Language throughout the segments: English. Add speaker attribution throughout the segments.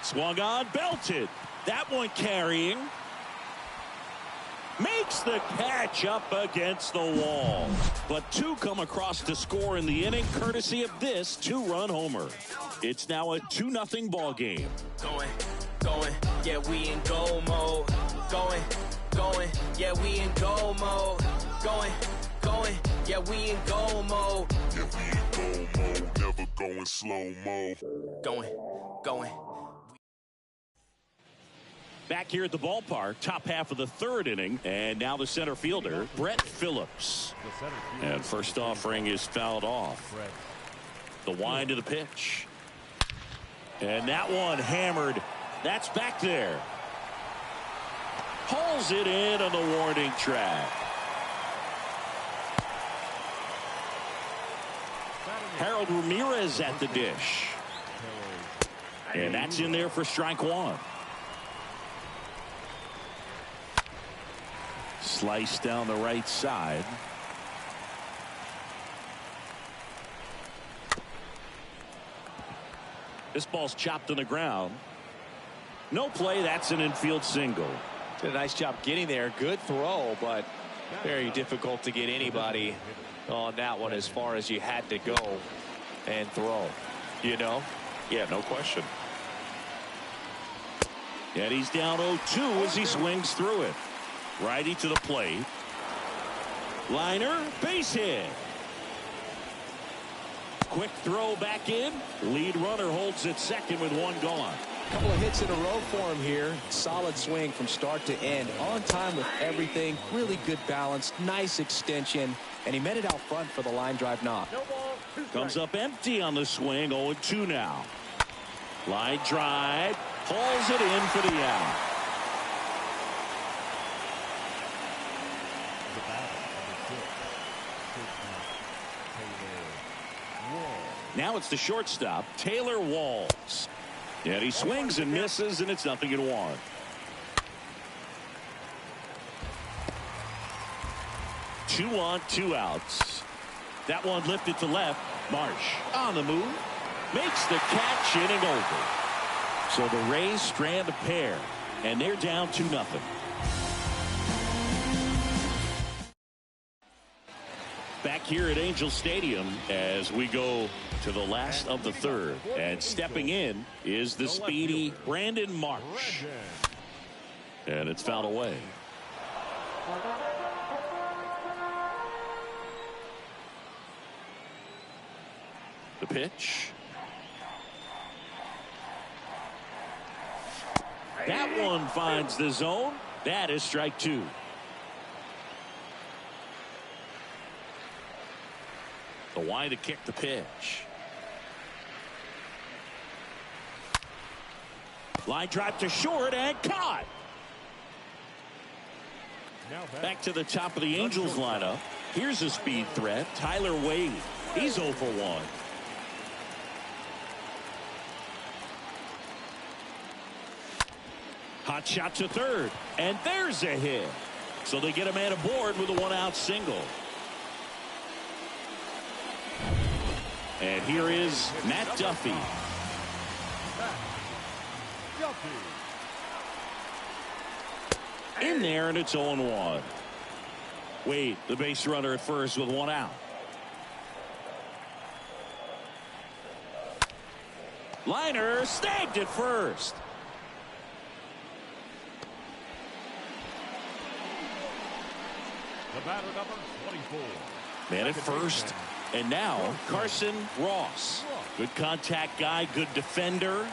Speaker 1: Swung on, belted. That one carrying. Makes the catch up against the wall. But two come across to score in the inning, courtesy of this two-run homer. It's now a 2-0 ball game.
Speaker 2: Going, yeah, we in goal mode. Going, yeah, we in goal mode. Going, yeah, we in goal mode.
Speaker 3: Yeah, we in goal mode, never going slow-mo.
Speaker 2: Going.
Speaker 1: Back here at the ballpark, top half of the third inning, and now the center fielder, Brett Phillips. And first offering is fouled off. The wind of the pitch. And that one hammered. That's back there. Hauls it in on the warning track. Harold Ramirez at the dish. And that's in there for strike one. Slice down the right side. This ball's chopped on the ground. No play. That's an infield single.
Speaker 4: Did a nice job getting there. Good throw, but very difficult to get anybody on that one as far as you had to go and throw. You know?
Speaker 1: Yeah, no question. And he's down 0-2 as he swings through it. Righty to the plate. Liner, base hit. Quick throw back in. Lead runner holds at second with one gone.
Speaker 4: Couple of hits in a row for him here. Solid swing from start to end. On time with everything. Really good balance. Nice extension. And he met it out front for the line drive knock.
Speaker 1: Comes up empty on the swing. 0-2 now. Line drive. Hauls it in for the out. Now it's the shortstop, Taylor Walls. And he swings and misses, and it's 0-1. Two on, two outs. That one lifted to left. Marsh on the move. Makes the catch, inning over. So the Rays strand a pair, and they're down 2-0. Back here at Angel Stadium as we go to the last of the third. And stepping in is the speedy Brandon Marsh. And it's fouled away. The pitch. That one finds the zone. That is strike two. The wind to kick the pitch. Line drive to short and caught. Back to the top of the Angels lineup. Here's a speed threat. Tyler Wade. He's 0 for 1. Hot shot to third. And there's a hit. So they get a man aboard with a one-out single. And here is Matt Duffy. In there, and it's 0-1. Wade, the base runner at first with one out. Liner snagged at first.
Speaker 5: The batter number 24.
Speaker 1: Man at first. And now Carson Ross. Good contact guy, good defender.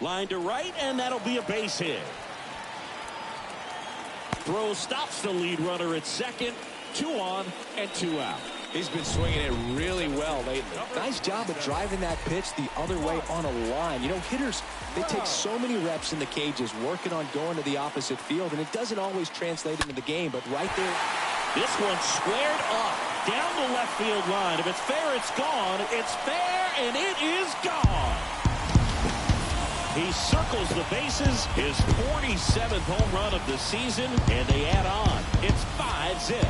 Speaker 1: Line to right, and that'll be a base hit. Throw stops the lead runner at second. 2 on and 2 out.
Speaker 4: He's been swinging it really well lately. Nice job of driving that pitch the other way on a line. You know, hitters, they take so many reps in the cages working on going to the opposite field, and it doesn't always translate into the game, but right there.
Speaker 1: This one squared up down the left field line. If it's fair, it's gone. It's fair, and it is gone. He circles the bases, his 47th home run of the season, and they add on. It's 5-zip.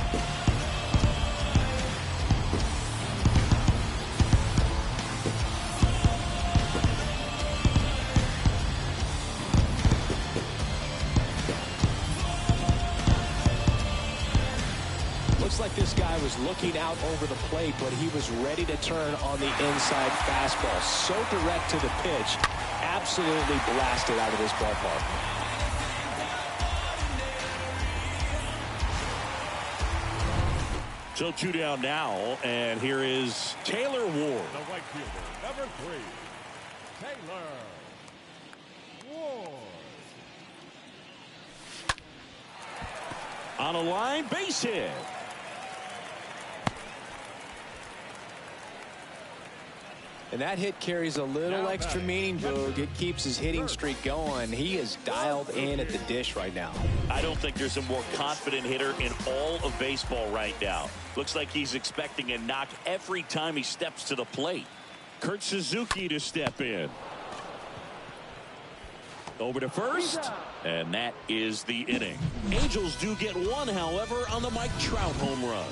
Speaker 4: this guy was looking out over the plate, but he was ready to turn on the inside fastball. So direct to the pitch. Absolutely blasted out of this ballpark.
Speaker 1: So 2 down now, and here is Taylor Ward.
Speaker 5: The right fielder, number 3, Taylor Ward.
Speaker 1: On a line, base hit.
Speaker 4: And that hit carries a little extra meaning, Boog. It keeps his hitting streak going. He is dialed in at the dish right now.
Speaker 1: I don't think there's a more confident hitter in all of baseball right now. Looks like he's expecting a knock every time he steps to the plate. Kurt Suzuki to step in. Over to first, and that is the inning. Angels do get one, however, on the Mike Trout home run.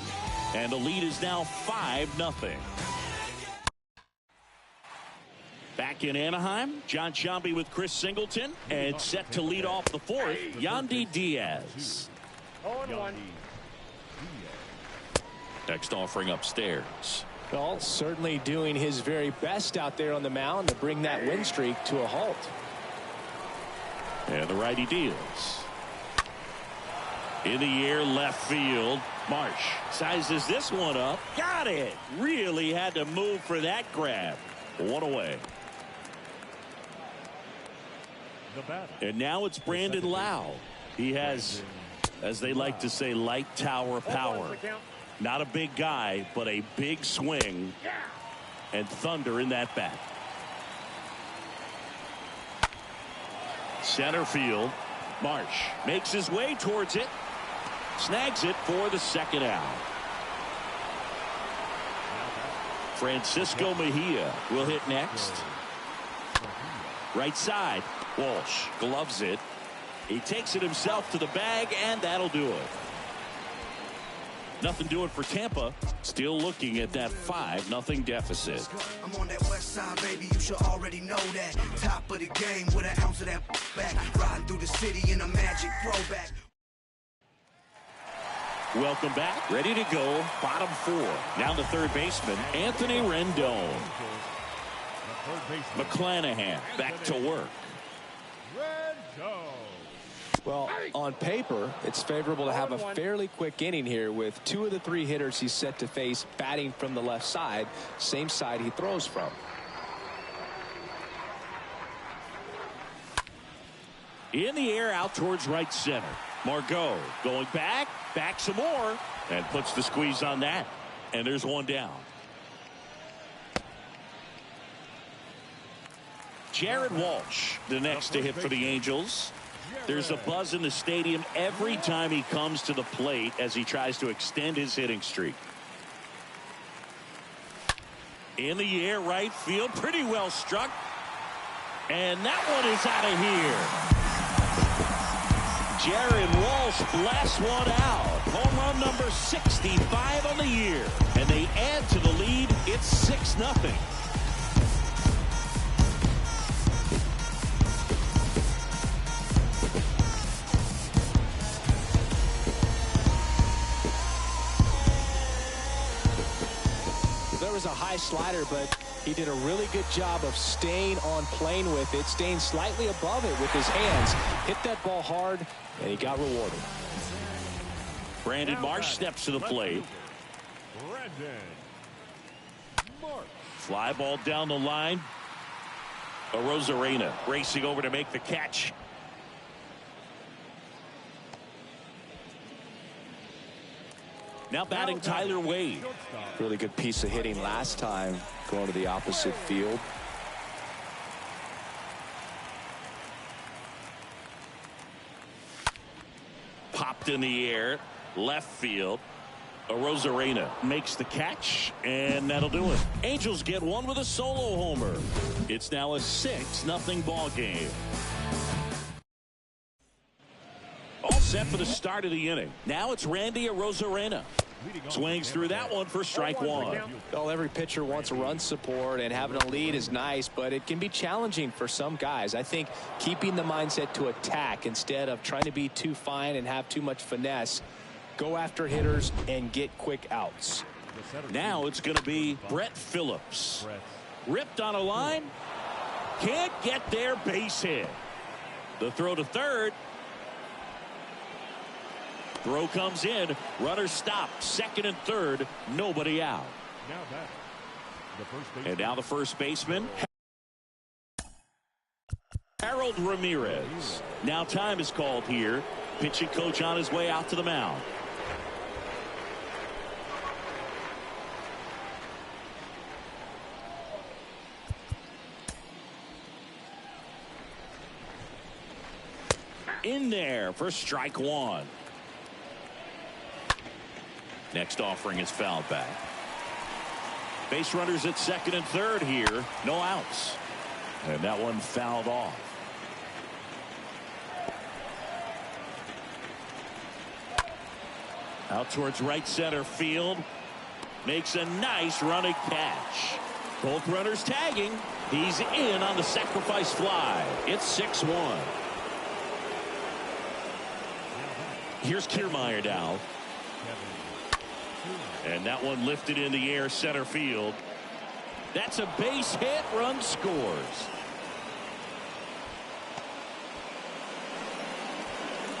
Speaker 1: And the lead is now 5-0. Back in Anaheim, John Sciambi with Chris Singleton, and set to lead off the fourth, Yandy Diaz. Next offering upstairs.
Speaker 4: Well, certainly doing his very best out there on the mound to bring that win streak to a halt.
Speaker 1: And the righty deals. In the air, left field. Marsh sizes this one up. Got it. Really had to move for that grab. One away. And now it's Brandon Lau. He has, as they like to say, light tower power. Not a big guy, but a big swing and thunder in that bat. Center field. Marsh makes his way towards it. Snags it for the second out. Francisco Mejia will hit next. Right side. Walsh gloves it. He takes it himself to the bag, and that'll do it. Nothing doing for Tampa. Still looking at that 5-0 deficit.
Speaker 6: I'm on that west side, baby. You should already know that. Top of the game with an ounce of that back. Riding through the city in a magic throwback.
Speaker 1: Welcome back. Ready to go. Bottom 4. Now the third baseman, Anthony Rendon. McClanahan back to work.
Speaker 4: Well, on paper, it's favorable to have a fairly quick inning here with 2 of the 3 hitters he's set to face batting from the left side, same side he throws from.
Speaker 1: In the air out towards right center. Margot going back some more, and puts the squeeze on that. And there's one down. Jared Walsh, the next to hit for the Angels. There's a buzz in the stadium every time he comes to the plate as he tries to extend his hitting streak. In the air, right field, pretty well struck. And that one is out of here. Jared Walsh blasts one out. Home run number 65 on the year. And they add to the lead. It's 6-0.
Speaker 4: There was a high slider, but he did a really good job of staying on plane with it, staying slightly above it with his hands. Hit that ball hard, and he got rewarded.
Speaker 1: Brandon Marsh steps to the plate. Fly ball down the line. Arozarena racing over to make the catch. Now batting Tyler Wade.
Speaker 4: Really good piece of hitting last time going to the opposite field.
Speaker 1: Popped in the air. Left field. Arozarena makes the catch, and that'll do it. Angels get one with a solo homer. It's now a 6-0 ball game. All set for the start of the inning. Now it's Randy Arozarena. Swings through that one for strike one.
Speaker 4: Well, every pitcher wants run support, and having a lead is nice, but it can be challenging for some guys. I think keeping the mindset to attack instead of trying to be too fine and have too much finesse go after hitters, and get quick outs.
Speaker 1: Now it's going to be Brett Phillips. Ripped on a line. Can't get there, base hit. The throw to third. Throw comes in. Runner stopped. Second and third. Nobody out. And now the first baseman, Harold Ramirez. Now time is called here. Pitching coach on his way out to the mound. In there for strike one. Next offering is fouled back. Base runners at second and third here. No outs. And that one fouled off. Out towards right center field. Makes a nice running catch. Both runners tagging. He's in on the sacrifice fly. It's 6-1. Here's Kiermaier now. And that one lifted in the air center field. That's a base hit. Run scores.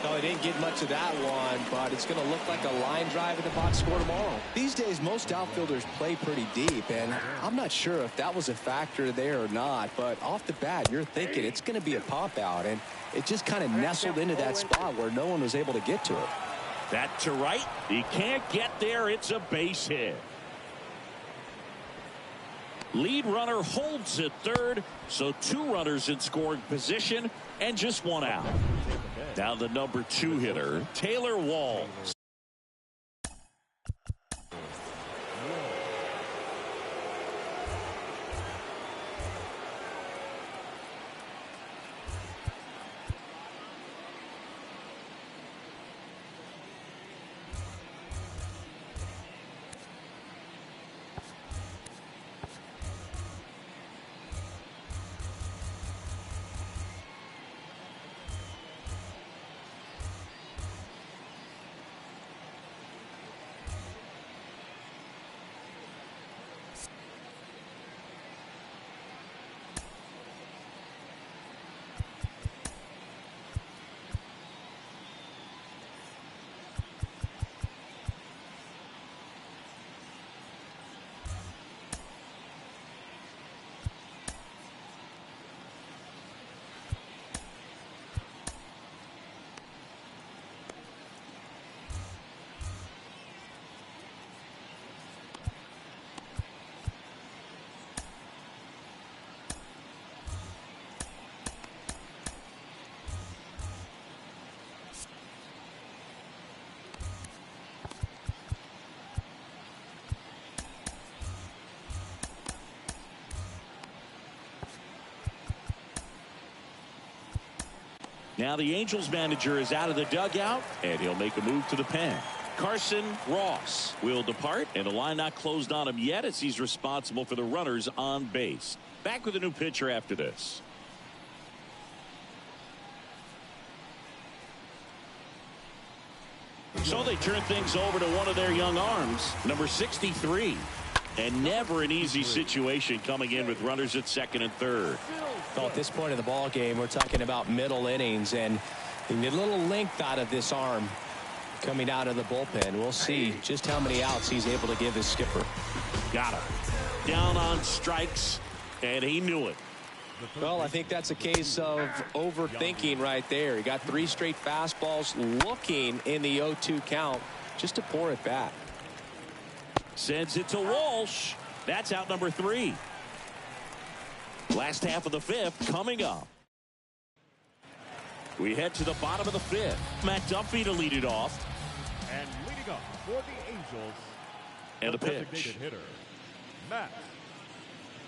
Speaker 4: No, he didn't get much of that one, but it's going to look like a line drive in the box score tomorrow. These days, most outfielders play pretty deep, and I'm not sure if that was a factor there or not, but off the bat, you're thinking it's going to be a pop out, and it just kind of nestled into that spot where no one was able to get to it.
Speaker 1: That to right. He can't get there. It's a base hit. Lead runner holds at third, so two runners in scoring position and just one out. Now the number 2 hitter, Taylor Walls. Now the Angels manager is out of the dugout, and he'll make a move to the pen. Carson Ross will depart, and the line not closed on him yet as he's responsible for the runners on base. Back with a new pitcher after this. So they turn things over to one of their young arms, number 63. And never an easy situation coming in with runners at second and third.
Speaker 4: Well, at this point in the ball game, we're talking about middle innings, and you need a little length out of this arm coming out of the bullpen. We'll see just how many outs he's able to give his skipper.
Speaker 1: Got him. Down on strikes, and he knew it.
Speaker 4: Well, I think that's a case of overthinking right there. He got 3 straight fastballs looking in the 0-2 count just to pour it back.
Speaker 1: Sends it to Walsh. That's out number 3. Last half of the 5th coming up. We head to the bottom of the 5th. Matt Duffy to lead it off.
Speaker 5: And leading up for the Angels.
Speaker 1: And the pitch.
Speaker 5: Designated hitter, Matt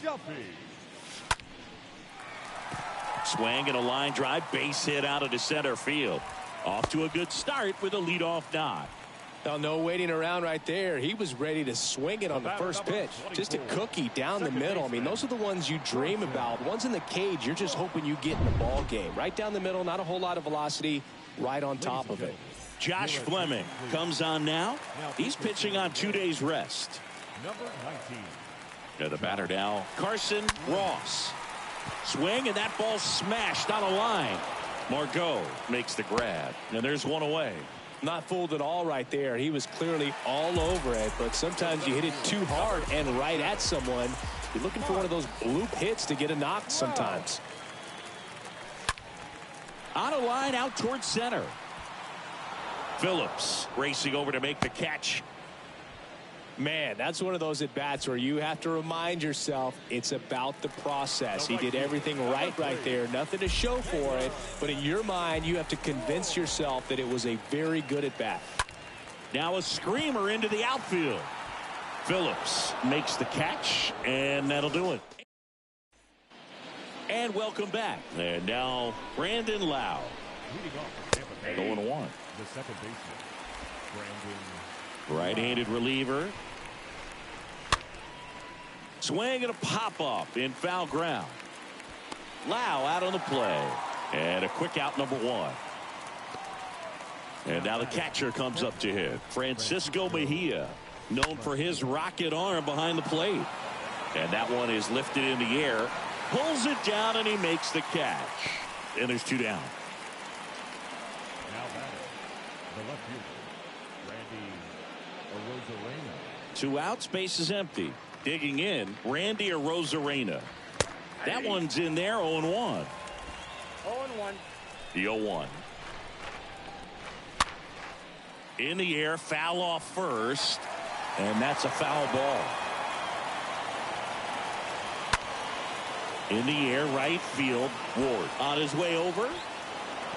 Speaker 5: Duffy.
Speaker 1: Swing and a line drive, base hit out into center field. Off to a good start with a leadoff nod.
Speaker 4: Well, no waiting around right there. He was ready to swing it on the first pitch. Just a cookie down the middle. I mean, those are the ones you dream about. Ones in the cage, you're just hoping you get in the ball game. Right down the middle, not a whole lot of velocity, right on top of it.
Speaker 1: Josh Fleming comes on now. He's pitching on 2 days rest.
Speaker 5: Number 19.
Speaker 1: And the batter now, Carson Ross. Swing, and that ball smashed on a line. Margot makes the grab, and there's one away.
Speaker 4: Not fooled at all right there. He was clearly all over it, but sometimes you hit it too hard and right at someone. You're looking for one of those bloop hits to get a knock sometimes.
Speaker 1: On a line out towards center. Phillips racing over to make the catch.
Speaker 4: Man, that's one of those at-bats where you have to remind yourself it's about the process. He did everything right there. Nothing to show for it. But in your mind, you have to convince yourself that it was a very good at-bat.
Speaker 1: Now a screamer into the outfield. Phillips makes the catch, and that'll do it. And welcome back. And now Brandon Lau. Going 1.
Speaker 5: The second baseman, Brandon.
Speaker 1: Right-handed reliever. Swing and a pop-up in foul ground. Lau out on the play. And a quick out, number 1. And now the catcher comes up to hit. Francisco Mejia, known for his rocket arm behind the plate. And that one is lifted in the air. Pulls it down, and he makes the catch. And there's 2 down.
Speaker 5: Now batting, the left fielder, Randy Arozarena.
Speaker 1: 2 outs, base is empty. Digging in, Randy Arozarena. That one's in there, 0-1.
Speaker 7: 0-1.
Speaker 1: The 0-1. In the air, foul off first, and that's a foul ball. In the air, right field, Ward on his way over.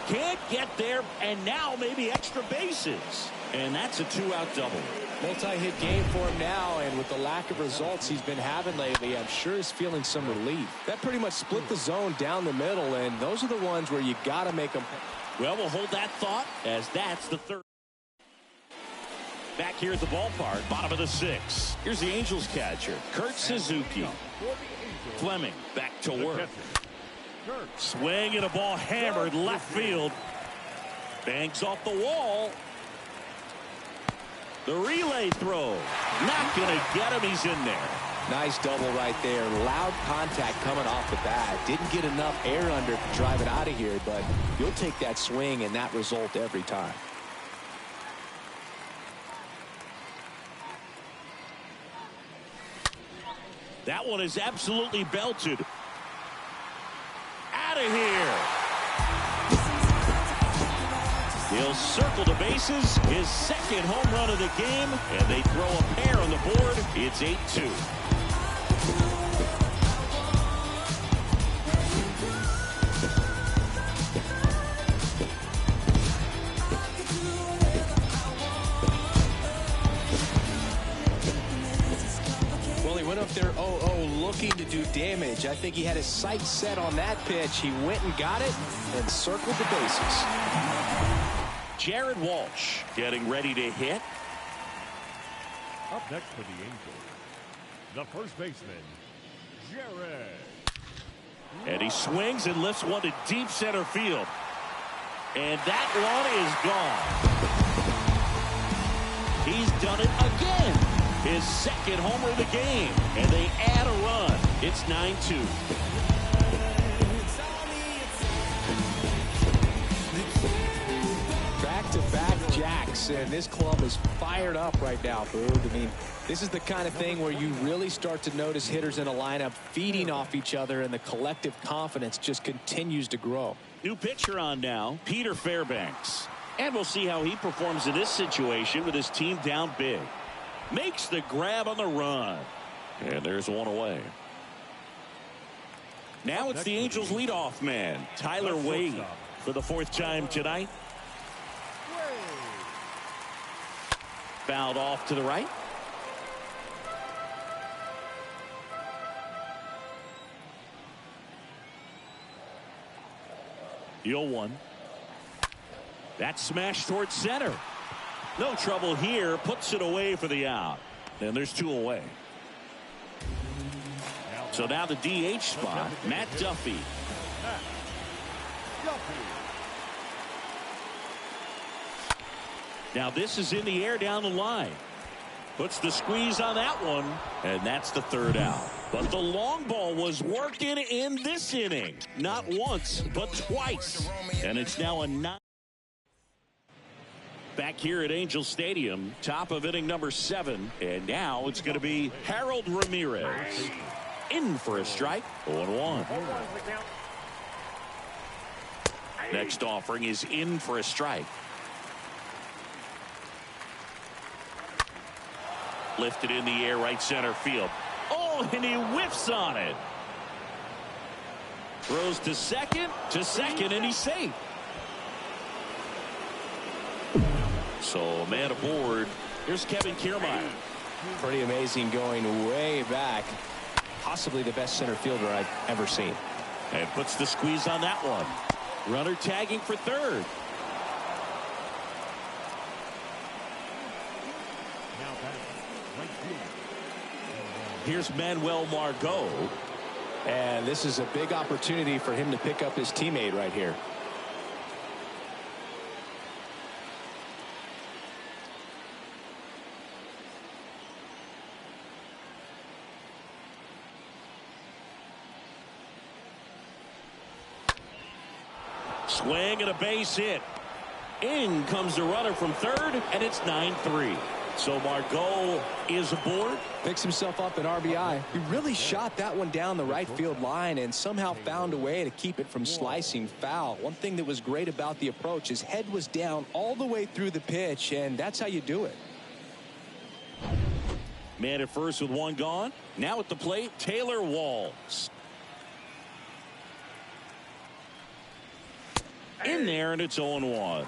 Speaker 1: Can't get there, and now maybe extra bases. And that's a 2-out double.
Speaker 4: Multi-hit game for him now, and with the lack of results he's been having lately, I'm sure he's feeling some relief. That pretty much split the zone down the middle, and those are the ones where you got to make them.
Speaker 1: Well, we'll hold that thought, as that's the third. Back here at the ballpark, bottom of the 6th. Here's the Angels catcher, Kurt Suzuki. Fleming back to work. Swing and a ball hammered left field. Banks off the wall. The relay throw. Not going to get him. He's in there.
Speaker 4: Nice double right there. Loud contact coming off the bat. Didn't get enough air under to drive it out of here, but you'll take that swing and that result every time.
Speaker 1: That one is absolutely belted. Out of here. He'll circle the bases. His second home run of the game. And they throw a pair on the board. It's 8-2.
Speaker 4: Went up there 0-0 looking to do damage. I think he had his sights set on that pitch. He went and got it and circled the bases.
Speaker 1: Jared Walsh getting ready to hit.
Speaker 5: Up next for the Angels, the first baseman, Jared.
Speaker 1: And he swings and lifts one to deep center field. And that one is gone. He's done it again. His second homer of the game, and they add a run. It's 9-2.
Speaker 4: Back-to-back jacks, and this club is fired up right now, Boog. I mean, this is the kind of thing where you really start to notice hitters in a lineup feeding off each other, and the collective confidence just continues to grow.
Speaker 1: New pitcher on now, Peter Fairbanks. And we'll see how he performs in this situation with his team down big. Makes the grab on the run. And there's one away. Now it's the Angels leadoff man, Tyler Wade, for the 4th time tonight. Fouled off to the right. The 0-1. That smash towards center. No trouble here. Puts it away for the out. And there's 2 away. So now the DH spot, Matt Duffy. Now this is in the air down the line. Puts the squeeze on that one, and that's the third out. But the long ball was working in this inning. Not once, but twice. And it's now a 9. Back here at Angel Stadium, top of inning number 7. And now it's going to be Harold Ramirez. In for a strike, 0-1. Next offering is in for a strike. Lifted in the air, right center field. Oh, and he whiffs on it. Throws to second, and he's safe. So, a man aboard. Here's Kevin Kiermaier.
Speaker 4: Pretty amazing, going way back. Possibly the best center fielder I've ever seen.
Speaker 1: And puts the squeeze on that one. Runner tagging for third. Here's Manuel Margot.
Speaker 4: And this is a big opportunity for him to pick up his teammate right here.
Speaker 1: Swing and a base hit. In comes the runner from third, and it's 9-3. So Margot is aboard.
Speaker 4: Picks himself up an RBI. He really shot that one down the right field line and somehow found a way to keep it from slicing foul. One thing that was great about the approach, his head was down all the way through the pitch, and that's how you do it.
Speaker 1: Man at first with one gone. Now at the plate, Taylor Walls. In there, and it's 0-1.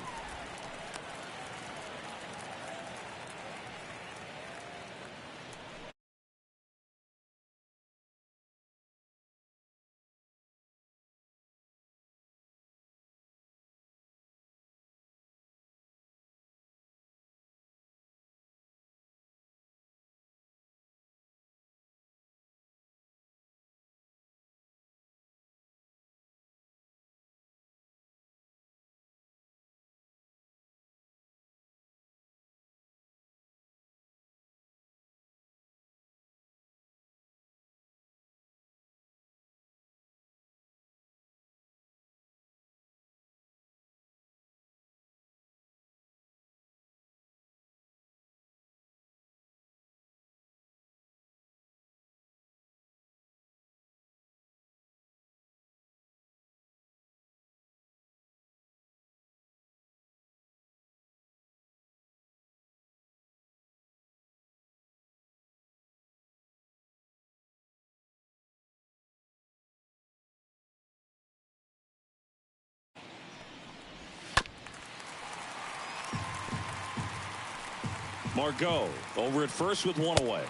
Speaker 1: Margot over at first with one away.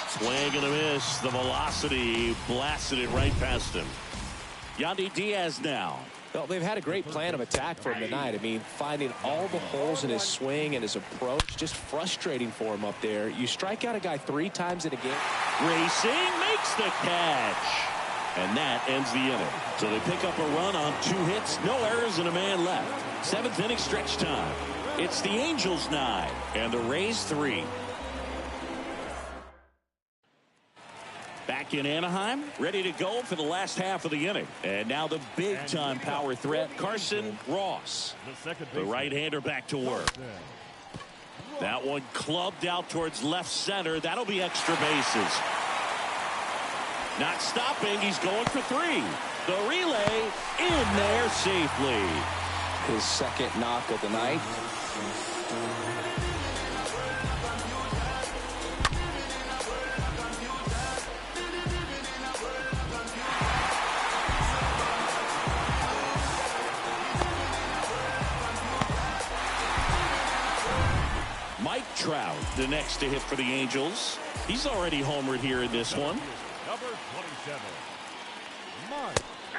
Speaker 1: Swing and a miss. The velocity blasted it right past him. Yandy Diaz now.
Speaker 4: Well, they've had a great plan of attack for him tonight. I mean, finding all the holes in his swing and his approach, just frustrating for him up there. You strike out a guy 3 times in a game.
Speaker 1: Racing makes the catch. And that ends the inning. So they pick up a run on 2 hits, no errors, and a man left. 7th inning stretch time. It's the Angels 9 and the Rays 3. Back in Anaheim, ready to go for the last half of the inning. And now the big-time power threat, Carson Ross. The right-hander back to work. That one clubbed out towards left center. That'll be extra bases. Not stopping. He's going for 3. The relay in there safely.
Speaker 4: His second knock of the night.
Speaker 1: Mike Trout, the next to hit for the Angels. He's already homered here in this one.
Speaker 5: Number 27.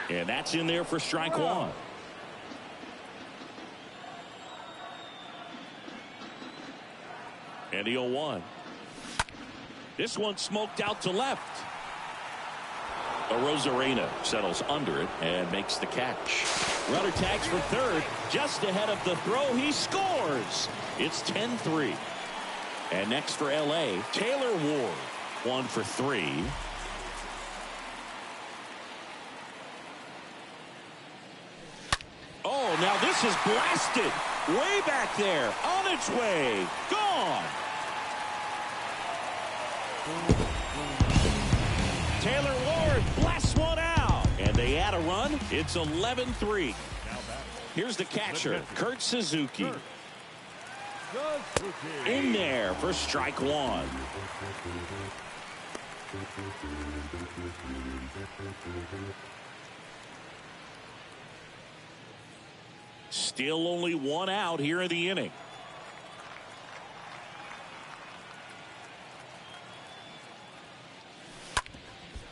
Speaker 1: And that's in there for strike 1. And the 0-1. This one smoked out to left. Rosarena settles under it and makes the catch. Runner tags for third. Just ahead of the throw. He scores. It's 10-3. And next for L.A., Taylor Ward. 1 for 3. Oh, now this is blasted. Way back there. On its way. Gone. Taylor Ward blasts one out. And they add a run. It's 11-3. Here's the catcher, Kurt Suzuki. In there for strike one. Still only one out here in the inning.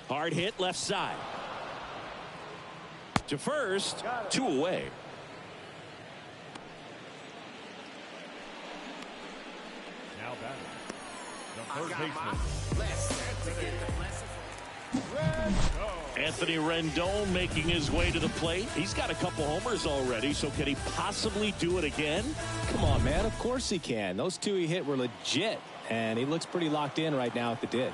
Speaker 1: Hard hit left side. To first, 2 away.
Speaker 5: Now batting, the third baseman.
Speaker 1: Anthony Rendon making his way to the plate. He's got a couple homers already, so can he possibly do it again?
Speaker 4: Come on, man. Of course he can. Those 2 he hit were legit, and he looks pretty locked in right now at the dish.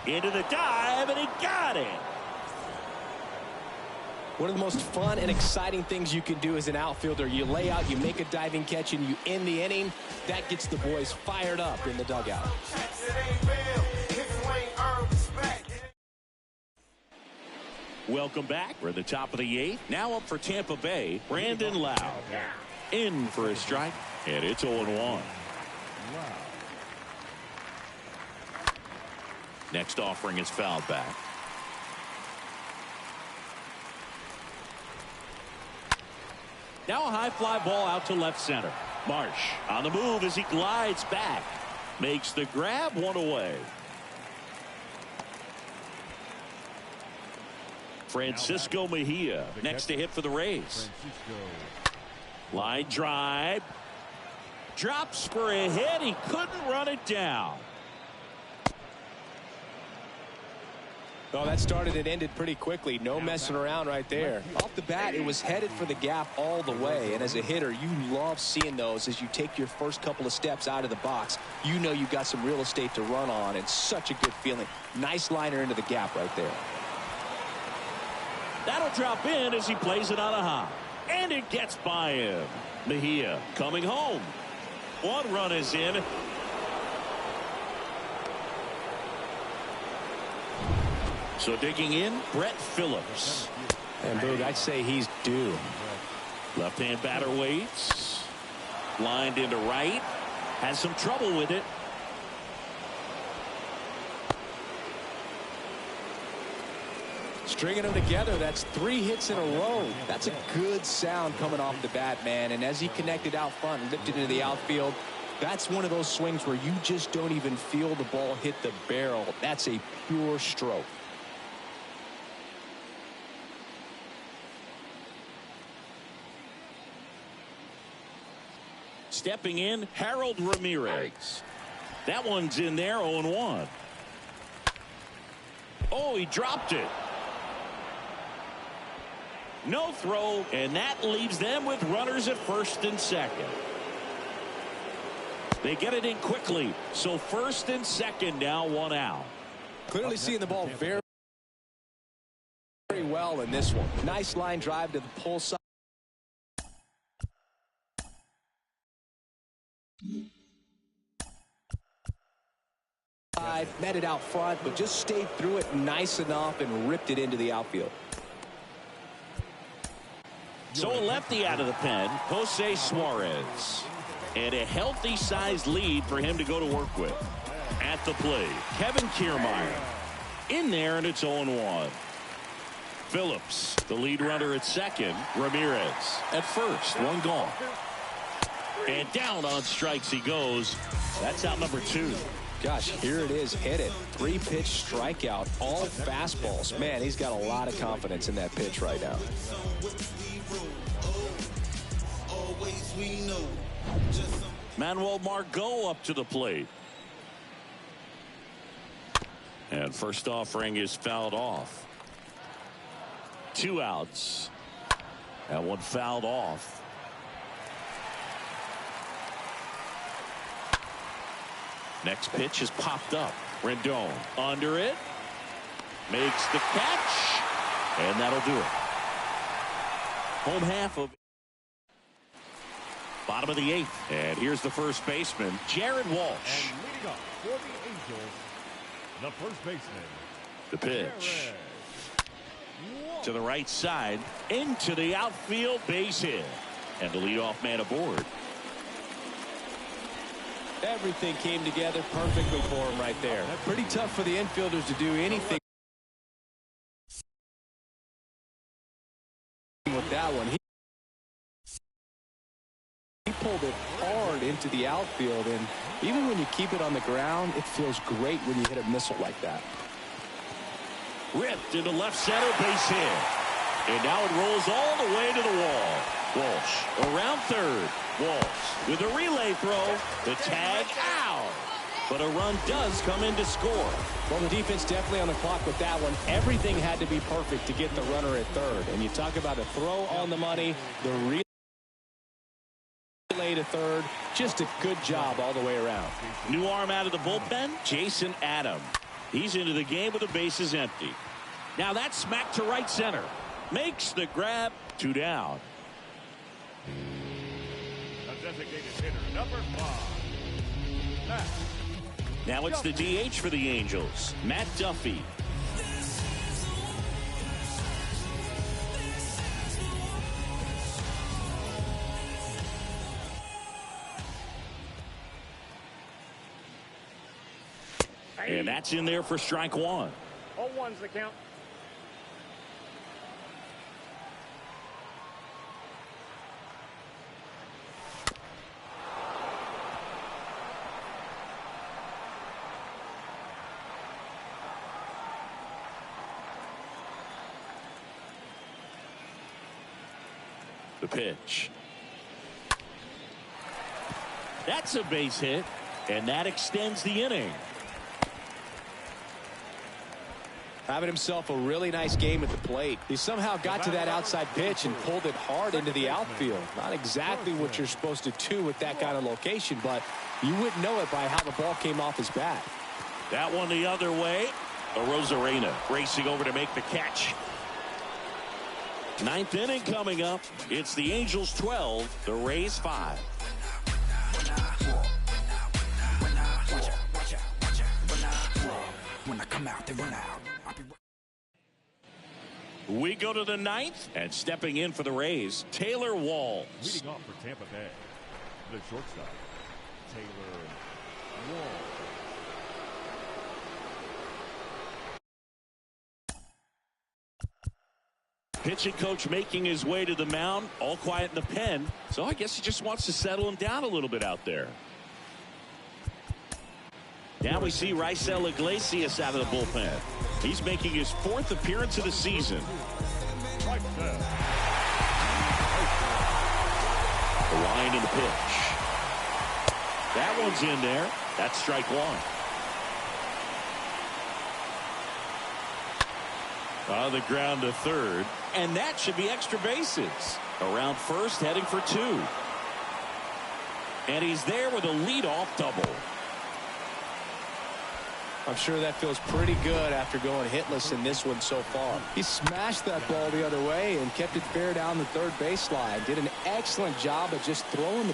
Speaker 1: Into the dive, and he got it.
Speaker 4: One of the most fun and exciting things you can do as an outfielder. You lay out, you make a diving catch, and you end the inning. That gets the boys fired up in the dugout.
Speaker 1: Welcome back. We're at the top of the 8th. Now up for Tampa Bay, Brandon Lowe. In for a strike, and it's 0-1. Next offering is fouled back. Now a high fly ball out to left center. Marsh on the move as he glides back. Makes the grab, 1 away. Francisco Mejia next to hit for the Rays. Line drive. Drops for a hit. He couldn't run it down.
Speaker 4: Oh, that started and ended pretty quickly. No messing around right there. Off the bat, it was headed for the gap all the way. And as a hitter, you love seeing those as you take your first couple of steps out of the box. You know you've got some real estate to run on. It's such a good feeling. Nice liner into the gap right there.
Speaker 1: That'll drop in as he plays it on a hop. And it gets by him. Mejia coming home. 1 run is in. So digging in, Brett Phillips.
Speaker 4: And Boog, I'd say he's due.
Speaker 1: Left-hand batter waits. Lined into right. Has some trouble with it.
Speaker 4: Stringing them together, that's 3 hits in a row. That's a good sound coming off the bat, man. And as he connected out front and lifted into the outfield, that's one of those swings where you just don't even feel the ball hit the barrel. That's a pure stroke.
Speaker 1: Stepping in, Harold Ramirez. That one's in there, 0-1. Oh, he dropped it. No throw, and that leaves them with runners at first and second. They get it in quickly, so first and second now, 1 out.
Speaker 4: Clearly seeing the ball very well in this one. Nice line drive to the pull side. Met it out front, but just stayed through it nice enough and ripped it into the outfield.
Speaker 1: So a lefty out of the pen, Jose Suarez. And a healthy sized lead for him to go to work with. At the plate, Kevin Kiermaier. In there, and it's 0-1. Phillips, the lead runner at second. Ramirez at first, 1 gone. And down on strikes he goes. That's out number 2.
Speaker 4: Gosh, here it is, hit it. 3-pitch strikeout, all fastballs. Man, he's got a lot of confidence in that pitch right now.
Speaker 1: Manuel Margot up to the plate. And first offering is fouled off. 2 outs. That one fouled off. Next pitch is popped up. Rendon under it. Makes the catch. And that'll do it. Home half of bottom of the 8th. And here's the first baseman, Jared Walsh.
Speaker 5: And leading up for the Angels, the first baseman.
Speaker 1: The pitch. To the right side. Into the outfield, base hit. And the leadoff man aboard.
Speaker 4: Everything came together perfectly for him right there. Pretty tough for the infielders to do anything with that one. He pulled it hard into the outfield, and even when you keep it on the ground, it feels great when you hit a missile like that.
Speaker 1: Ripped into left center, base hit. And now it rolls all the way to the wall. Walsh around third. Walsh with a relay throw. The tag out. But a run does come in to score.
Speaker 4: Well, the defense definitely on the clock with that one. Everything had to be perfect to get the runner at third. And you talk about a throw on the money, the relay to third. Just a good job all the way around.
Speaker 1: New arm out of the bullpen, Jason Adam. He's into the game with the bases empty. Now that's smacked to right center. Makes the grab. 2 down.
Speaker 5: A designated hitter, number 5. Matt.
Speaker 1: Now it's the DH for the Angels, Matt Duffy. And that's in there for strike 1.
Speaker 5: 0-1's the count.
Speaker 1: The pitch. That's a base hit, and that extends the inning.
Speaker 4: Having himself a really nice game at the plate. He somehow got to that outside pitch and pulled it hard into the outfield. Not exactly what you're supposed to do with that kind of location, but you wouldn't know it by how the ball came off his bat.
Speaker 1: That one the other way. Rosarena racing over to make the catch. 9th inning coming up. It's the Angels 12, the Rays 5.
Speaker 6: When I come out, they run out.
Speaker 1: We go to the 9th, and stepping in for the Rays, Taylor Walls.
Speaker 5: Leading off for Tampa Bay, the shortstop, Taylor Walls.
Speaker 1: Pitching coach making his way to the mound, all quiet in the pen. So I guess he just wants to settle him down a little bit out there. Now we see Raisel Iglesias out of the bullpen. He's making his 4th appearance of the season.
Speaker 5: Right there.
Speaker 1: The line in the pitch. That one's in there. That's strike 1. On the ground to third. And that should be extra bases. Around first, heading for 2. And he's there with a leadoff double.
Speaker 4: I'm sure that feels pretty good after going hitless in this one so far. He smashed that ball the other way and kept it fair down the third baseline. Did an excellent job of just throwing the